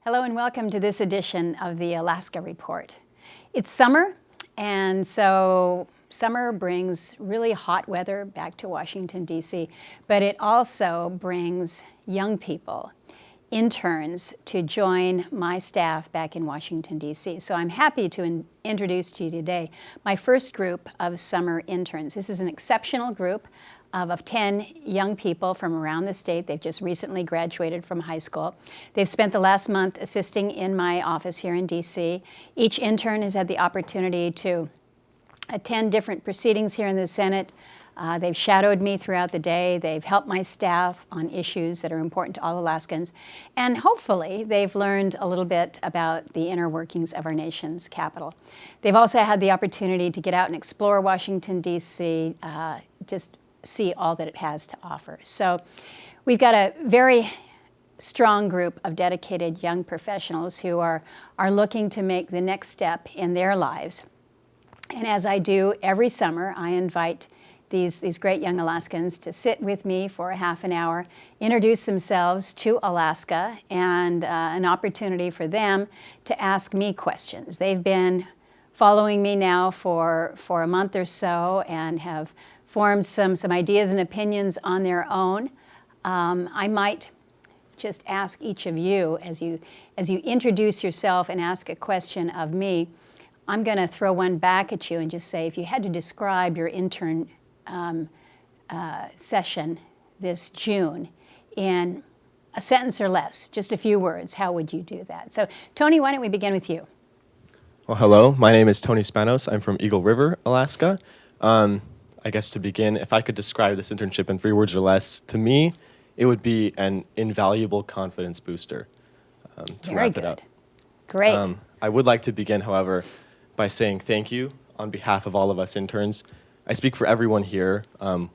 Hello and welcome to this edition of the Alaska Report. It's summer, and so summer brings really hot weather back to Washington, D.C., but it also brings young people, interns, to join my staff back in Washington, D.C. So I'm happy to introduce to you today my first group of summer interns. This is an exceptional group of 10 young people from around the state. They've just recently graduated from high school. They've spent the last month assisting in my office here in DC. Each intern has had the opportunity to attend different proceedings here in the Senate. They've shadowed me throughout the day. They've helped my staff on issues that are important to all Alaskans. And hopefully they've learned a little bit about the inner workings of our nation's capital. They've also had the opportunity to get out and explore Washington, D.C., just see all that it has to offer. So we've got a very strong group of dedicated young professionals who are looking to make the next step in their lives. And as I do every summer, I invite these great young Alaskans to sit with me for a half an hour, introduce themselves to Alaska, and an opportunity for them to ask me questions. They've been following me now for a month or so and have formed some ideas and opinions on their own. I might just ask each of you, as you introduce yourself and ask a question of me, I'm going to throw one back at you and just say, if you had to describe your intern session this June in a sentence or less, just a few words, how would you do that? So, Tony, why don't we begin with you? Well, hello. My name is Tony Spanos. I'm from Eagle River, Alaska. I guess to begin, if I could describe this internship in 3 words or less, to me, it would be an invaluable confidence booster. To wrap it up. Great. I would like to begin, however, by saying thank you on behalf of all of us interns. I speak for everyone here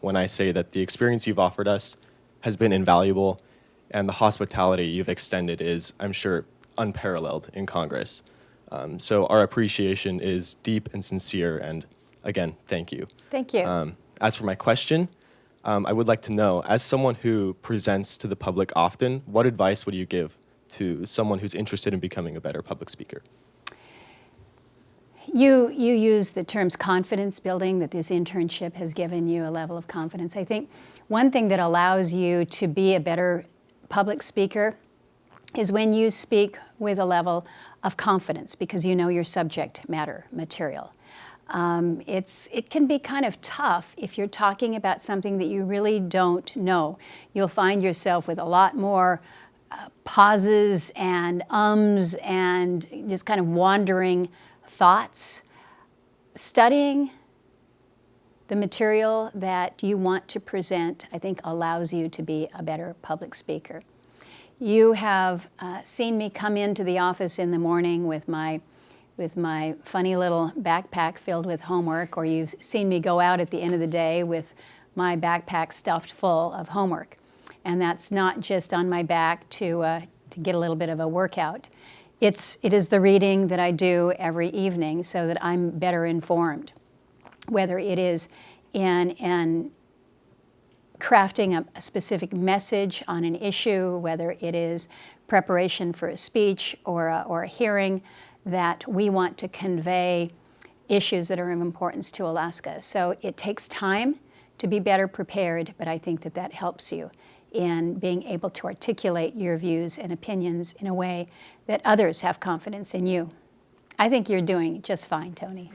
when I say that the experience you've offered us has been invaluable, and the hospitality you've extended is, I'm sure, unparalleled in Congress. So our appreciation is deep and sincere, and again, thank you. Thank you. As for my question, I would like to know, as someone who presents to the public often, what advice would you give to someone who's interested in becoming a better public speaker? You use the terms confidence building, that this internship has given you a level of confidence. I think one thing that allows you to be a better public speaker is when you speak with a level of confidence because you know your subject matter material. It can be kind of tough if you're talking about something that you really don't know. You'll find yourself with a lot more pauses and ums and just kind of wandering thoughts. Studying the material that you want to present, I think, allows you to be a better public speaker. You have seen me come into the office in the morning with my funny little backpack filled with homework, or you've seen me go out at the end of the day with my backpack stuffed full of homework. And that's not just on my back to get a little bit of a workout. It is the reading that I do every evening so that I'm better informed, whether it is in crafting a specific message on an issue, whether it is preparation for a speech or a hearing, that we want to convey issues that are of importance to Alaska. So it takes time to be better prepared, but I think that helps you in being able to articulate your views and opinions in a way that others have confidence in you. I think you're doing just fine, Tony.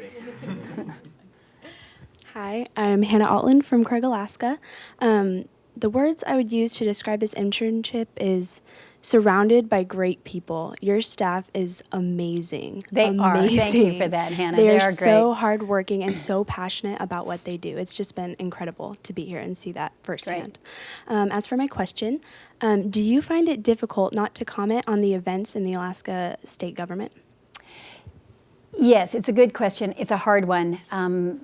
Hi, I'm Hannah Altland from Craig, Alaska. The words I would use to describe this internship is surrounded by great people. Your staff is amazing. They are. Thank you for that, Hannah. They are are great. so hardworking and so passionate about what they do. It's just been incredible to be here and see that firsthand. As for my question, do you find it difficult not to comment on the events in the Alaska state government? Yes, it's a good question. It's a hard one.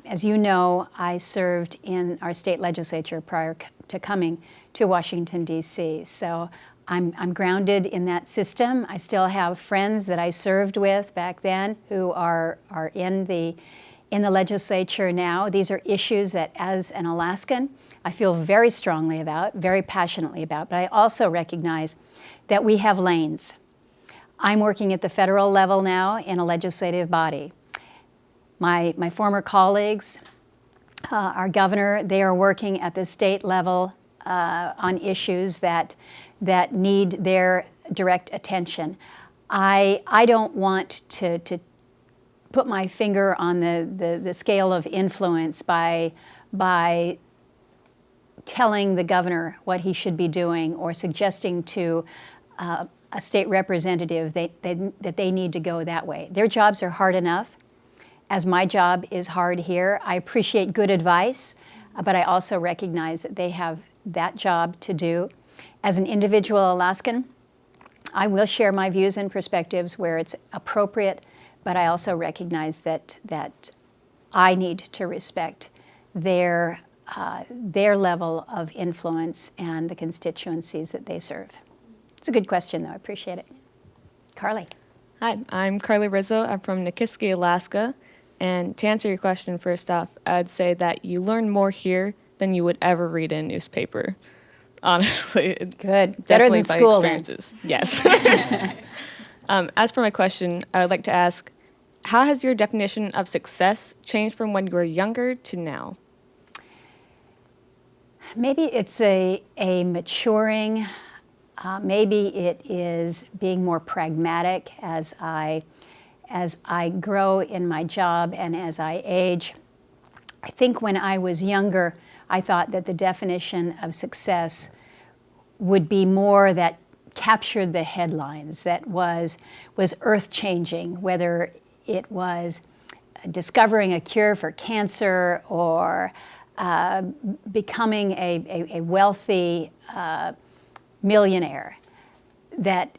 As you know, I served in our state legislature prior to coming to Washington, D.C., so I'm grounded in that system. I still have friends that I served with back then who are in the legislature now. These are issues that, as an Alaskan, I feel very strongly about, very passionately about, but I also recognize that we have lanes. I'm working at the federal level now in a legislative body. My former colleagues, our governor, they are working at the state level on issues that need their direct attention. I don't want to put my finger on the scale of influence by telling the governor what he should be doing or suggesting to a state representative that they need to go that way. Their jobs are hard enough, as my job is hard here. I appreciate good advice, but I also recognize that they have that job to do. As an individual Alaskan, I will share my views and perspectives where it's appropriate, but I also recognize that I need to respect their level of influence and the constituencies that they serve. It's a good question, though. I appreciate it. Carly. Hi, I'm Carly Rizzo. I'm from Nikiski, Alaska. And to answer your question first off, I'd say that you learn more here than you would ever read in a newspaper. Honestly. Good. Better than school, then. Yes. As for my question, I would like to ask, how has your definition of success changed from when you were younger to now? Maybe it's a maturing. Maybe it is being more pragmatic as I grow in my job and as I age. I think when I was younger, I thought that the definition of success would be more that captured the headlines, that was earth-changing, whether it was discovering a cure for cancer or becoming a wealthy millionaire, that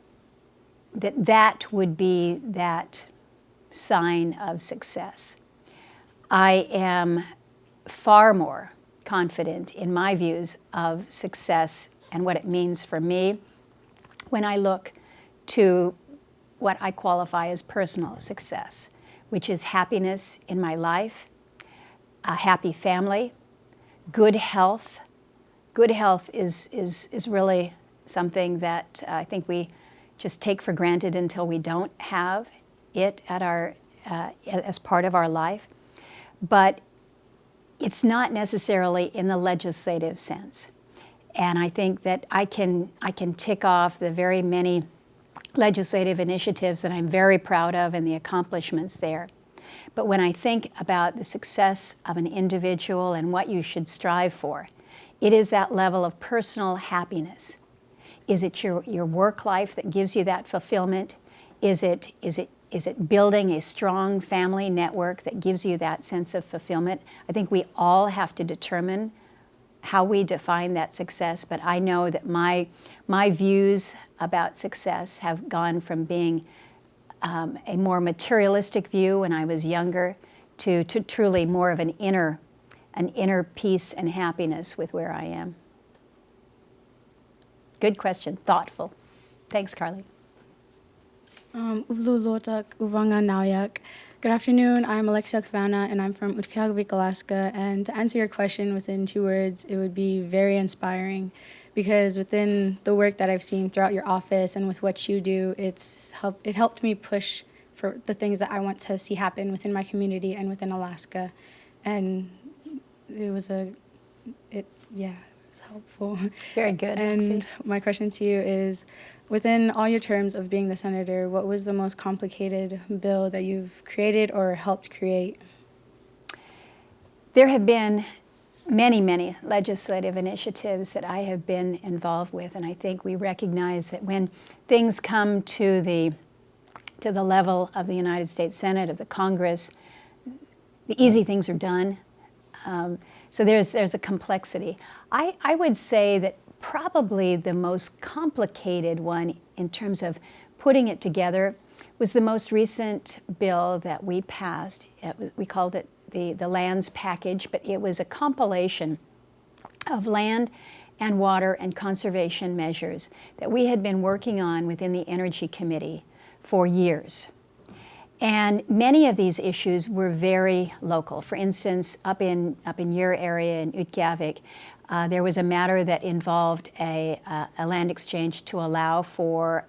would be that sign of success. I am far more confident in my views of success and what it means for me when I look to what I qualify as personal success, which is happiness in my life, a happy family, good health. Good health is really something that I think we just take for granted until we don't have it at as part of our life. But it's not necessarily in the legislative sense. And I think that I can tick off the very many legislative initiatives that I'm very proud of and the accomplishments there. But when I think about the success of an individual and what you should strive for, it is that level of personal happiness. Is it your work life that gives you that fulfillment? Is it building a strong family network that gives you that sense of fulfillment? I think we all have to determine how we define that success, but I know that my views about success have gone from being a more materialistic view when I was younger to truly more of an inner peace and happiness with where I am. Good question, thoughtful. Thanks, Carly. Good afternoon, I'm Alexia Kavana, and I'm from Utqiagvik, Alaska. And to answer your question within 2 words, it would be very inspiring, because within the work that I've seen throughout your office and with what you do, it helped me push for the things that I want to see happen within my community and within Alaska. And it was helpful. Very good. And my question to you is, within all your terms of being the senator, what was the most complicated bill that you've created or helped create? There have been many, many legislative initiatives that I have been involved with, and I think we recognize that when things come to the level of the United States Senate, of the Congress, the easy things are done. So there's a complexity. I would say that probably the most complicated one in terms of putting it together was the most recent bill that we passed. We called it the Lands Package, but it was a compilation of land and water and conservation measures that we had been working on within the Energy Committee for years. And many of these issues were very local. For instance, up in your area in Utqiagvik, there was a matter that involved a land exchange to allow for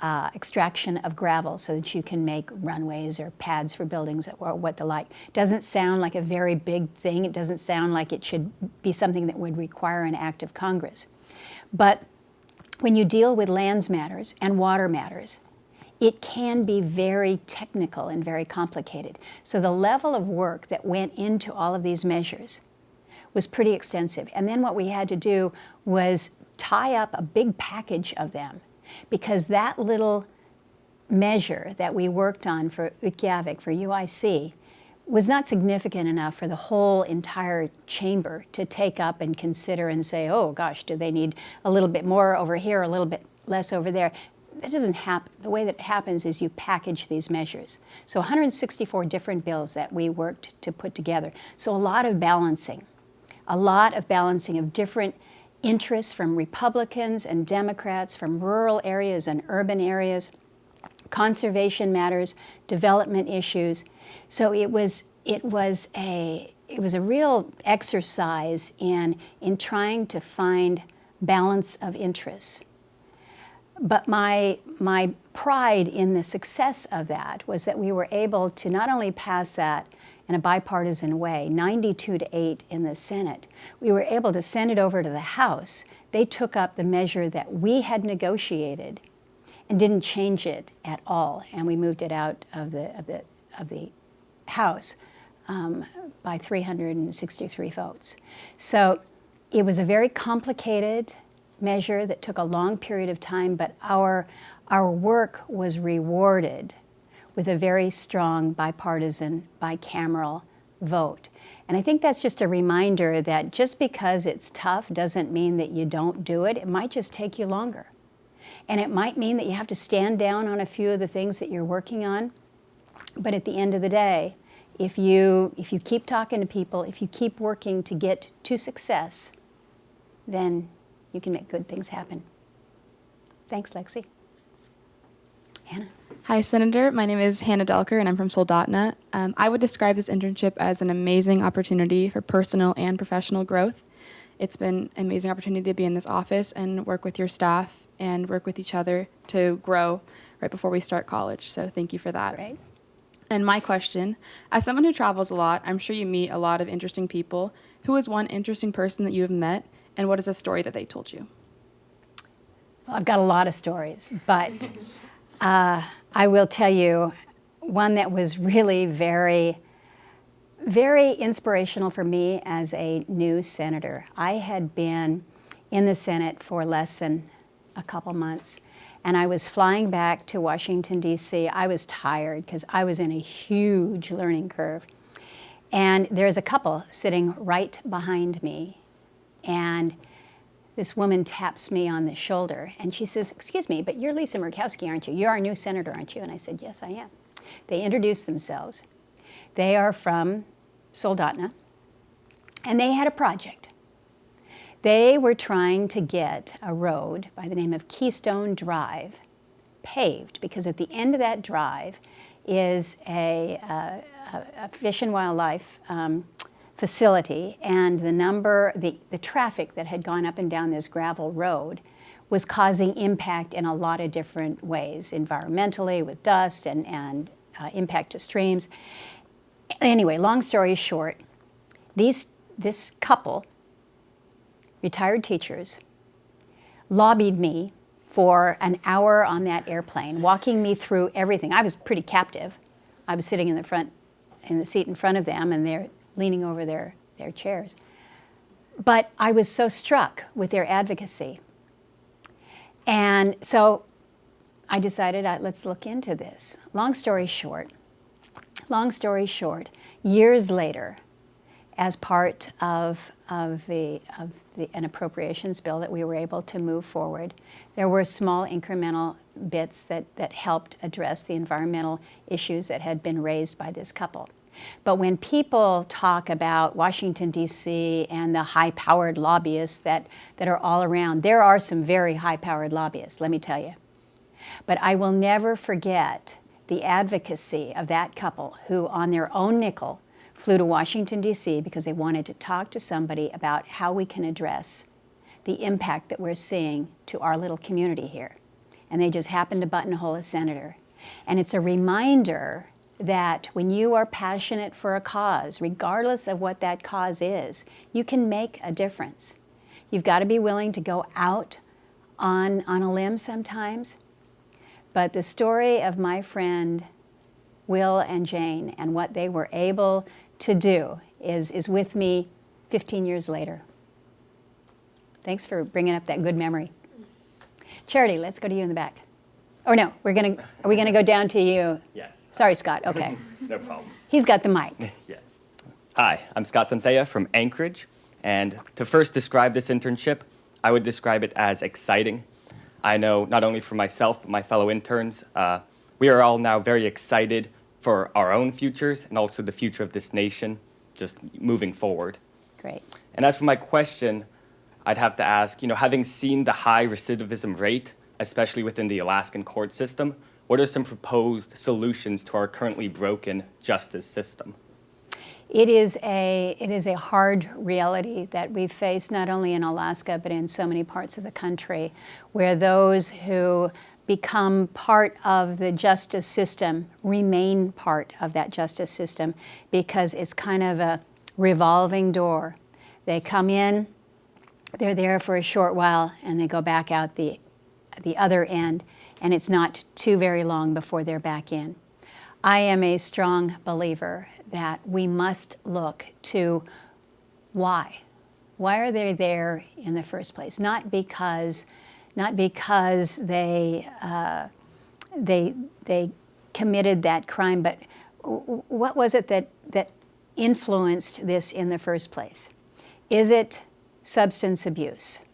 extraction of gravel so that you can make runways or pads for buildings or what the like. Doesn't sound like a very big thing. It doesn't sound like it should be something that would require an act of Congress. But when you deal with lands matters and water matters, it can be very technical and very complicated. So the level of work that went into all of these measures was pretty extensive. And then what we had to do was tie up a big package of them, because that little measure that we worked on for Utqiagvik, for UIC, was not significant enough for the whole entire chamber to take up and consider and say, oh gosh, do they need a little bit more over here, a little bit less over there? That doesn't happen. The way that it happens is you package these measures. So 164 different bills that we worked to put together. So a lot of balancing of different interests from Republicans and Democrats, from rural areas and urban areas, conservation matters, development issues. So it was a real exercise in trying to find balance of interests. But my pride in the success of that was that we were able to not only pass that in a bipartisan way, 92-8 in the Senate, we were able to send it over to the House. They took up the measure that we had negotiated and didn't change it at all, and we moved it out of the House by 363 votes. So it was a very complicated measure that took a long period of time, but our work was rewarded with a very strong bipartisan, bicameral vote. And I think that's just a reminder that just because it's tough doesn't mean that you don't do it. It might just take you longer. And it might mean that you have to stand down on a few of the things that you're working on. But at the end of the day, if you keep talking to people, if you keep working to get to success, then you can make good things happen. Thanks, Lexi. Hannah. Hi, Senator. My name is Hannah Delker, and I'm from Soldotna. I would describe this internship as an amazing opportunity for personal and professional growth. It's been an amazing opportunity to be in this office and work with your staff and work with each other to grow right before we start college. So thank you for that. Right. And my question, as someone who travels a lot, I'm sure you meet a lot of interesting people. Who is one interesting person that you have met, and what is a story that they told you? Well, I've got a lot of stories, but I will tell you one that was really very, very inspirational for me as a new senator. I had been in the Senate for less than a couple months, and I was flying back to Washington, D.C. I was tired because I was in a huge learning curve. And there's a couple sitting right behind me, and this woman taps me on the shoulder, and she says, "Excuse me, but you're Lisa Murkowski, aren't you? You're our new senator, aren't you?" And I said, "Yes, I am." They introduced themselves. They are from Soldotna, and they had a project. They were trying to get a road by the name of Keystone Drive paved, because at the end of that drive is a fish and wildlife facility, and the traffic that had gone up and down this gravel road was causing impact in a lot of different ways, environmentally with dust and impact to streams. Anyway, long story short, this couple, retired teachers, lobbied me for an hour on that airplane, walking me through everything. I was pretty captive. I was sitting in the seat in front of them, and they're leaning over their chairs. But I was so struck with their advocacy. And so I decided, let's look into this. Long story short, years later, as part of an appropriations bill that we were able to move forward, there were small incremental bits that helped address the environmental issues that had been raised by this couple. But when people talk about Washington, D.C. and the high-powered lobbyists that are all around, there are some very high-powered lobbyists, let me tell you. But I will never forget the advocacy of that couple who, on their own nickel, flew to Washington, D.C. because they wanted to talk to somebody about how we can address the impact that we're seeing to our little community here. and they just happened to buttonhole a senator. And it's a reminder that when you are passionate for a cause, regardless of what that cause is, you can make a difference. You've got to be willing to go out on a limb sometimes. But the story of my friend Will and Jane and what they were able to do is with me 15 years later. Thanks for bringing up that good memory. Charity, let's go to you in the back. Oh no, are we gonna go down to you? Yes. Sorry, Scott, okay. No problem. He's got the mic. Yes. Hi, I'm Scott Santhea from Anchorage, and to first describe this internship, I would describe it as exciting. I know not only for myself, but my fellow interns, we are all now very excited for our own futures and also the future of this nation, just moving forward. Great. And as for my question, I'd have to ask, having seen the high recidivism rate, especially within the Alaskan court system, what are some proposed solutions to our currently broken justice system? It is a hard reality that we've faced not only in Alaska but in so many parts of the country, where those who become part of the justice system remain part of that justice system because it's kind of a revolving door. They come in, they're there for a short while, and they go back out the other end, and it's not too very long before they're back in. I am a strong believer that we must look to why. Why are they there in the first place? Not because they committed that crime, but what was it that influenced this in the first place? Is it substance abuse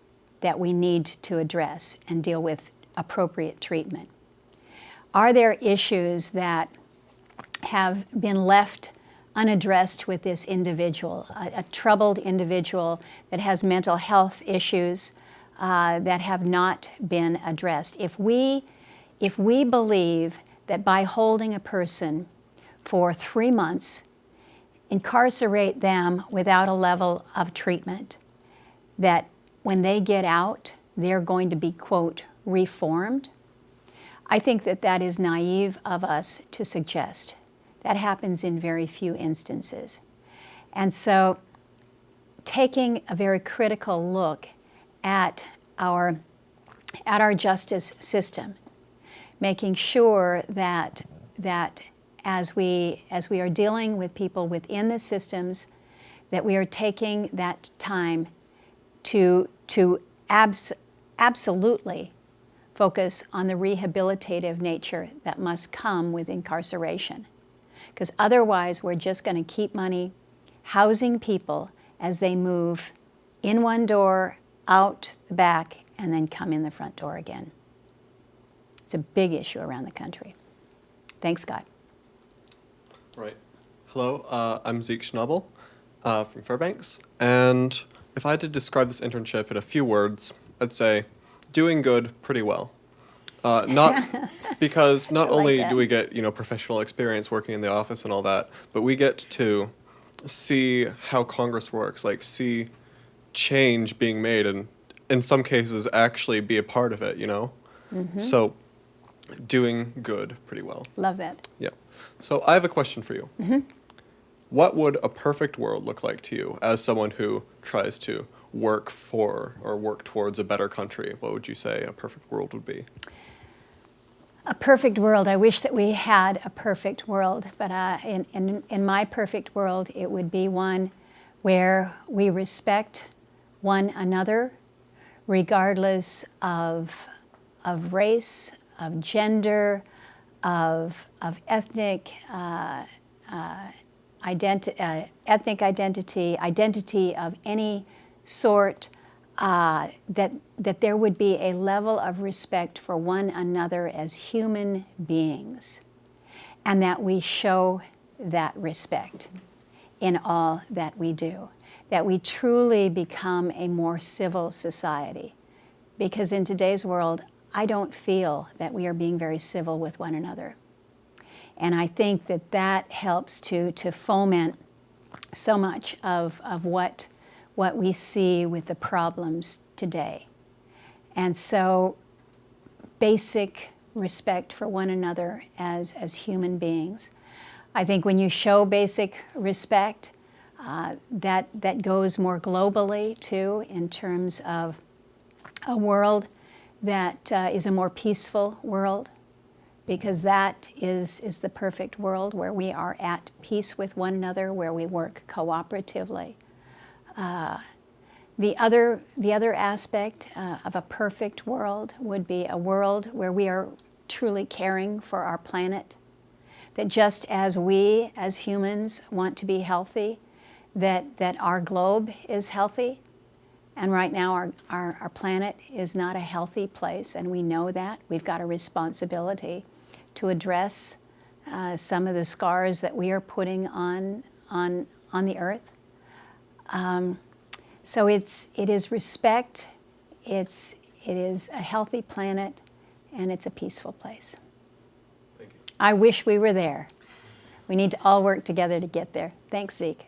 that we need to address and deal with appropriate treatment? Are there issues that have been left unaddressed with this individual, a troubled individual that has mental health issues that have not been addressed? If we believe that by holding a person for 3 months, incarcerate them without a level of treatment, that when they get out, they're going to be, quote, reformed, I think that is naive of us to suggest. That happens in very few instances. And so taking a very critical look at our justice system, making sure that as we are dealing with people within the systems, that we are taking that time to absolutely focus on the rehabilitative nature that must come with incarceration. Because otherwise we're just going to keep money housing people as they move in one door, out the back, and then come in the front door again. It's a big issue around the country. Thanks, Scott. Right. Hello, I'm Zeke Schnabel from Fairbanks, and if I had to describe this internship in a few words, I'd say doing good pretty well. Not because not only do we get professional experience working in the office and all that, but we get to see how Congress works, like see change being made, and in some cases actually be a part of it. Mm-hmm. So doing good pretty well. Love that. Yeah. So I have a question for you. Mm-hmm. What would a perfect world look like to you as someone who tries to work for or work towards a better country? What would you say a perfect world would be? A perfect world. I wish that we had a perfect world, but in my perfect world, it would be one where we respect one another, regardless of race, of gender, of ethnic identity of any sort. That there would be a level of respect for one another as human beings, and that we show that respect in all that we do, that we truly become a more civil society. Because in today's world, I don't feel that we are being very civil with one another. And I think that helps to foment so much of what we see with the problems today. And so basic respect for one another as human beings. I think when you show basic respect, that goes more globally too, in terms of a world that is a more peaceful world, because that is the perfect world where we are at peace with one another, where we work cooperatively. The other aspect of a perfect world would be a world where we are truly caring for our planet, that just as we as humans want to be healthy, that our globe is healthy. And right now our planet is not a healthy place, and we know that. We've got a responsibility to address some of the scars that we are putting on the earth. So it is respect, it is a healthy planet, and it's a peaceful place. Thank you. I wish we were there. We need to all work together to get there. Thanks, Zeke.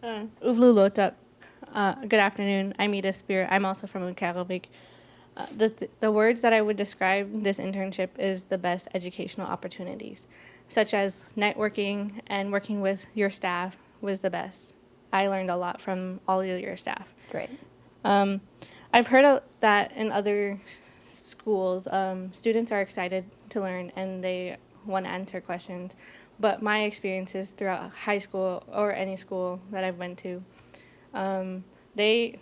Uvlu Lotuk. Good afternoon. I'm Ida Spear. I'm also from Utqiagvik. The words that I would describe this internship is the best educational opportunities, such as networking and working with your staff was the best. I learned a lot from all of your staff. Great. I've heard that in other schools, students are excited to learn and they want to answer questions. But my experiences throughout high school or any school that I've went to, they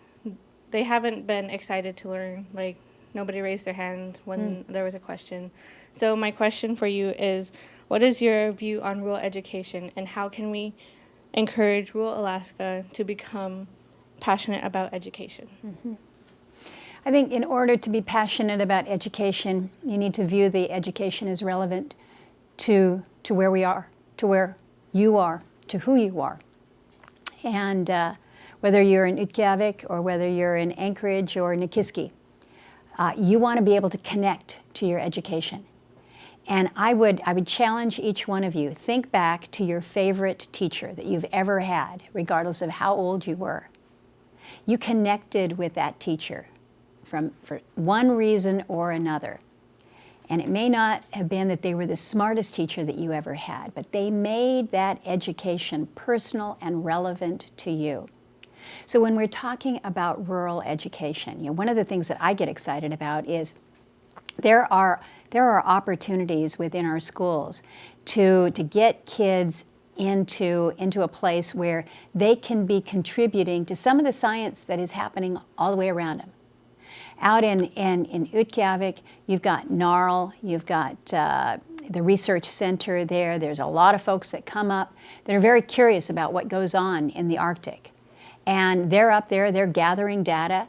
haven't been excited to learn. Like, nobody raised their hand when there was a question. So my question for you is, what is your view on rural education, and how can we encourage rural Alaska to become passionate about education? Mm-hmm. I think in order to be passionate about education, you need to view the education as relevant to where we are, to where you are, to who you are. And whether you're in Utqiagvik or whether you're in Anchorage or Nikiski, you want to be able to connect to your education. And I would challenge each one of you, think back to your favorite teacher that you've ever had, regardless of how old you were. You connected with that teacher for one reason or another. And it may not have been that they were the smartest teacher that you ever had, but they made that education personal and relevant to you. So when we're talking about rural education, one of the things that I get excited about is there are opportunities within our schools to get kids into a place where they can be contributing to some of the science that is happening all the way around them. Out in Utqiagvik, you've got NARL, you've got the research center there. There's a lot of folks that come up that are very curious about what goes on in the Arctic. And they're up there, they're gathering data,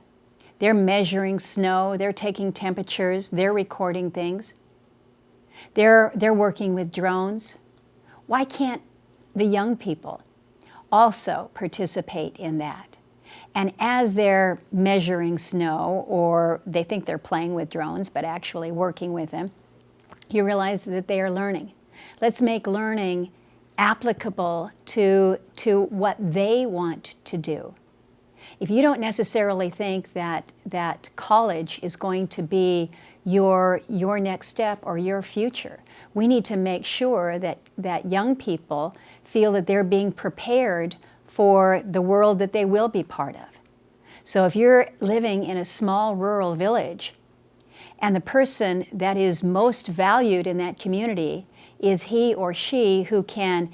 they're measuring snow, they're taking temperatures, they're recording things. They're working with drones. Why can't the young people also participate in that? And as they're measuring snow, or they think they're playing with drones, but actually working with them, you realize that they are learning. Let's make learning applicable to what they want to do. If you don't necessarily think that college is going to be your next step or your future, we need to make sure that young people feel that they're being prepared for the world that they will be part of. So if you're living in a small rural village and the person that is most valued in that community is he or she who can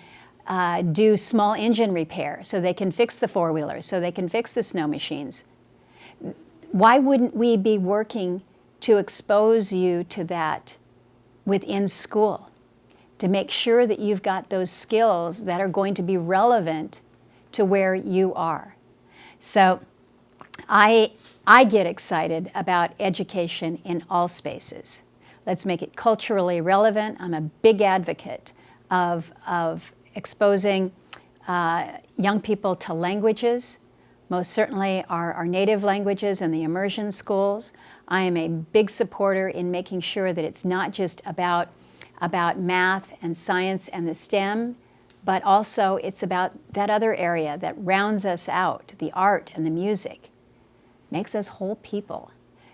do small engine repair, so they can fix the four-wheelers, so they can fix the snow machines, why wouldn't we be working to expose you to that within school, to make sure that you've got those skills that are going to be relevant to where you are? So I get excited about education in all spaces. Let's make it culturally relevant. I'm a big advocate of exposing young people to languages, most certainly our native languages and the immersion schools. I am a big supporter in making sure that it's not just about math and science and the STEM, but also it's about that other area that rounds us out, the art and the music, makes us whole people.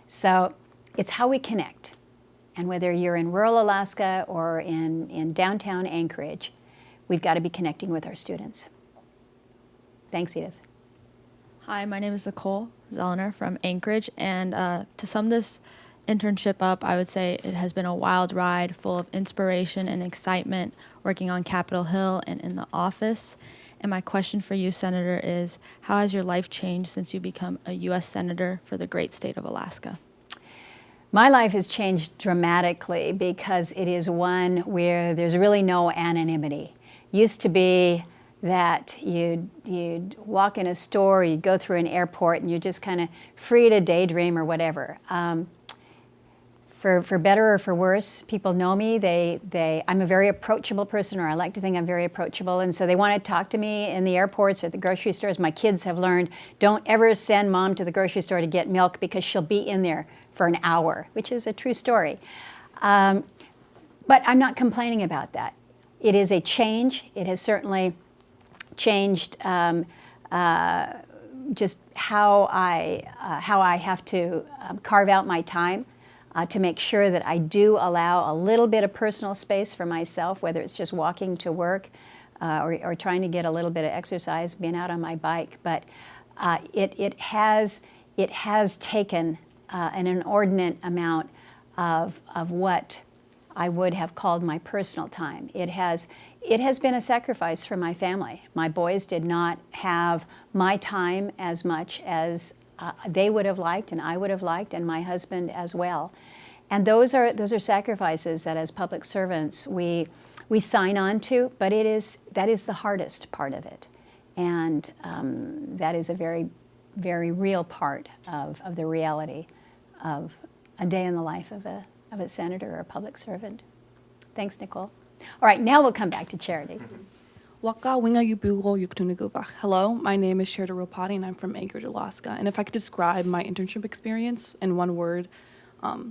So it's how we connect. And whether you're in rural Alaska or in downtown Anchorage, we've got to be connecting with our students. Thanks, Edith. Hi, my name is Nicole Zellner from Anchorage, and to sum this internship up, I would say it has been a wild ride full of inspiration and excitement working on Capitol Hill and in the office. And my question for you, Senator, is how has your life changed since you become a U.S. Senator for the great state of Alaska? My life has changed dramatically because it is one where there's really no anonymity. Used to be that you'd walk in a store, you'd go through an airport, and you're just kind of free to daydream or whatever. For better or for worse, people know me. I'm a very approachable person, or I like to think I'm very approachable, and so they want to talk to me in the airports or at the grocery stores. My kids have learned, don't ever send mom to the grocery store to get milk because she'll be in there for an hour, which is a true story. But I'm not complaining about that. It is a change. It has certainly changed just how I have to carve out my time to make sure that I do allow a little bit of personal space for myself, whether it's just walking to work or trying to get a little bit of exercise, being out on my bike. But it has taken an inordinate amount of what I would have called my personal time. It has been a sacrifice for my family. My boys did not have my time as much as they would have liked, and I would have liked, and my husband as well. And those are sacrifices that, as public servants, we sign on to. But that is the hardest part of it, and that is a very, very real part of the reality of a day in the life of a senator or a public servant. Thanks, Nicole. All right, now we'll come back to Charity. Hello, my name is Charity Ropati, and I'm from Anchorage, Alaska. And if I could describe my internship experience in one word,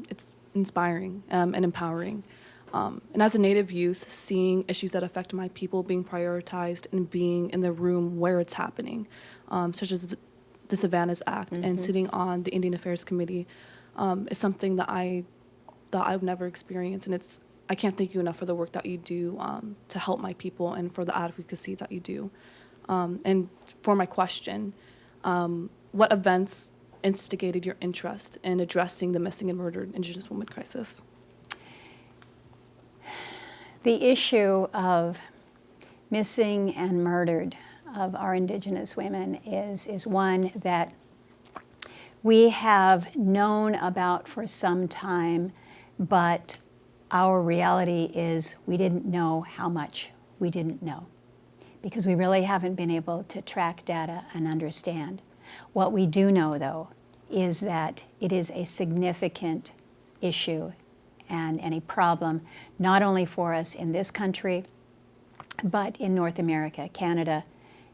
it's inspiring and empowering. And as a Native youth, seeing issues that affect my people being prioritized and being in the room where it's happening, such as the Savannahs Act and sitting on the Indian Affairs Committee, is something that I've never experienced, and I can't thank you enough for the work that you do to help my people and for the advocacy that you do. And for my question, what events instigated your interest in addressing the missing and murdered Indigenous women crisis? The issue of missing and murdered of our Indigenous women is one that we have known about for some time, but our reality is we didn't know how much we didn't know, because we really haven't been able to track data and understand. What we do know, though, is that it is a significant issue and a problem, not only for us in this country, but in North America. Canada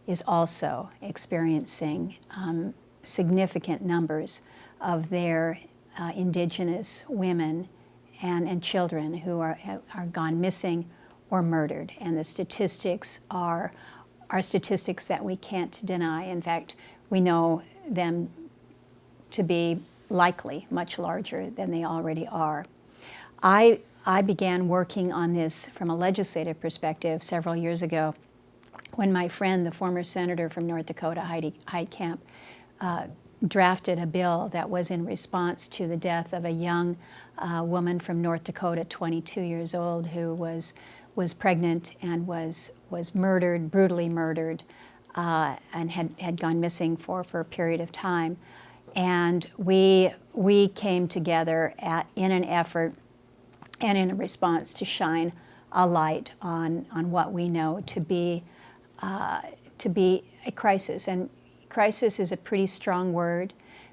is also experiencing significant numbers of their Indigenous women and children who are gone missing or murdered. And the statistics are statistics that we can't deny. In fact, we know them to be likely much larger than they already are. I began working on this from a legislative perspective several years ago when my friend, the former senator from North Dakota, Heidi Heitkamp, drafted a bill that was in response to the death of a young woman from North Dakota, 22 years old, who was pregnant and was murdered, brutally murdered, and had gone missing for a period of time. And we came together in an effort and in a response to shine a light on what we know to be a crisis. And crisis is a pretty strong word,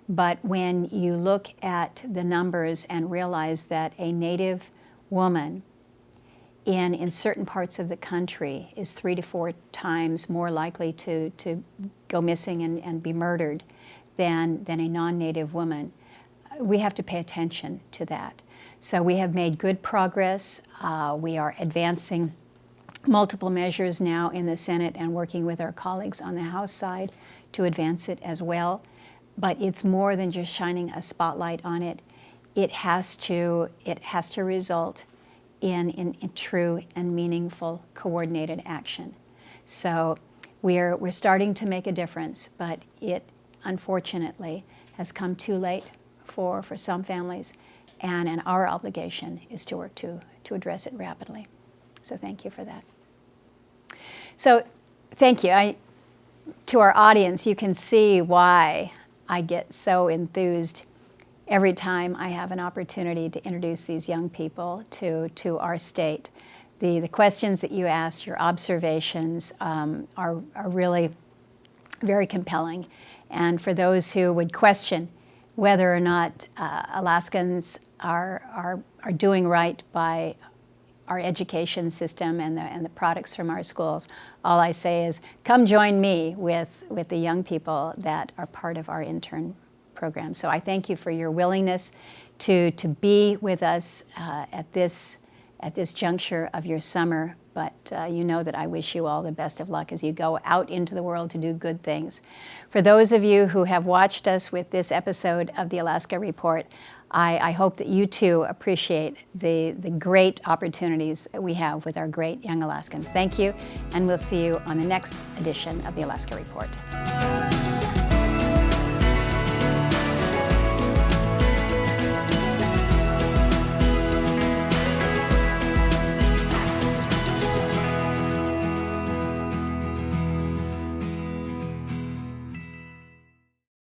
but when you look at the numbers and realize that a Native woman in certain parts of the country is 3 to 4 times more likely to go missing and be murdered than a non-Native woman, we have to pay attention to that. So we have made good progress. We are advancing multiple measures now in the Senate and working with our colleagues on the House side to advance it as well. But it's more than just shining a spotlight on it. it has to result in true and meaningful coordinated action. So we're starting to make a difference, but it unfortunately has come too late for some families, and our obligation is to work to address it rapidly. So thank you for that. So thank you. To our audience, you can see why I get so enthused every time I have an opportunity to introduce these young people to our state. The questions that you asked, your observations, are really very compelling. And for those who would question whether or not Alaskans are doing right by our education system and the products from our schools, all I say is, come join me with the young people that are part of our intern program. So I thank you for your willingness to be with us at this juncture of your summer. But you know that I wish you all the best of luck as you go out into the world to do good things. For those of you who have watched us with this episode of the Alaska Report, I hope that you too appreciate the great opportunities that we have with our great young Alaskans. Thank you, and we'll see you on the next edition of the Alaska Report.